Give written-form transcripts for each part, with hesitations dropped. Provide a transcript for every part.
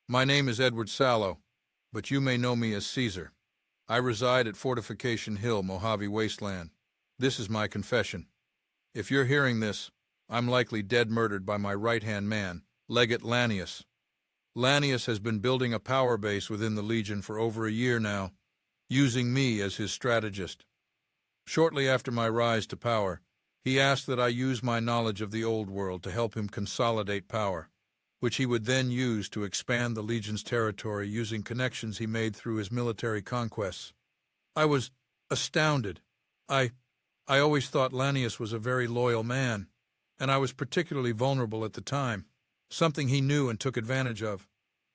My name is Edward Sallow, but you may know me as Caesar. I reside at Fortification Hill, Mojave Wasteland. This is my confession. If you're hearing this, I'm likely dead murdered by my right-hand man, Legate Lanius. Lanius has been building a power base within the Legion for over a year now, using me as his strategist. Shortly after my rise to power, he asked that I use my knowledge of the old world to help him consolidate power, which he would then use to expand the Legion's territory using connections he made through his military conquests. I was astounded. I always thought Lanius was a very loyal man, and I was particularly vulnerable at the time, something he knew and took advantage of.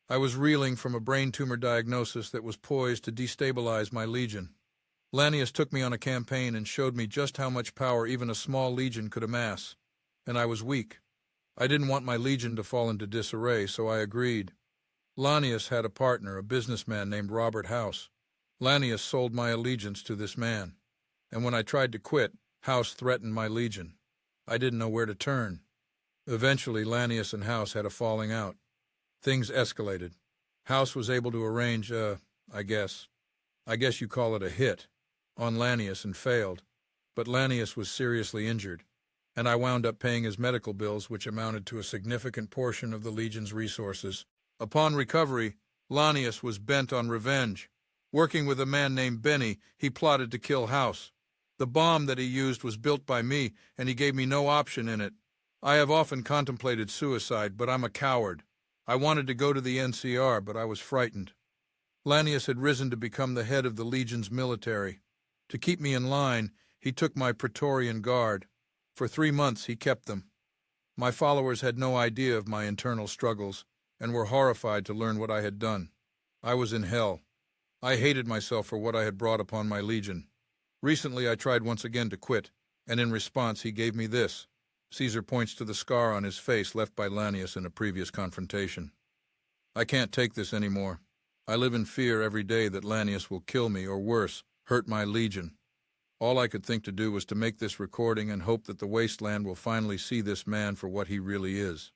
I was reeling from a brain tumor diagnosis that was poised to destabilize my Legion. Lanius took me on a campaign and showed me just how much power even a small Legion could amass, and I was weak. I didn't want my Legion to fall into disarray, so I agreed. Lanius had a partner, a businessman named Robert House. Lanius sold my allegiance to this man, and when I tried to quit, House threatened my Legion. I didn't know where to turn. Eventually, Lanius and House had a falling out. Things escalated. House was able to arrange I guess you call it a hit, on Lanius and failed, but Lanius was seriously injured, and I wound up paying his medical bills, which amounted to a significant portion of the Legion's resources. Upon recovery, Lanius was bent on revenge. Working with a man named Benny, he plotted to kill House. The bomb that he used was built by me, and he gave me no option in it. I have often contemplated suicide, but I'm a coward. I wanted to go to the NCR, but I was frightened. Lanius had risen to become the head of the Legion's military. To keep me in line, he took my Praetorian Guard. For 3 months he kept them. My followers had no idea of my internal struggles and were horrified to learn what I had done. I was in hell. I hated myself for what I had brought upon my Legion. Recently I tried once again to quit, and in response he gave me this. Caesar points to the scar on his face left by Lanius in a previous confrontation. I can't take this anymore. I live in fear every day that Lanius will kill me or worse, hurt my Legion. All I could think to do was to make this recording and hope that the wasteland will finally see this man for what he really is.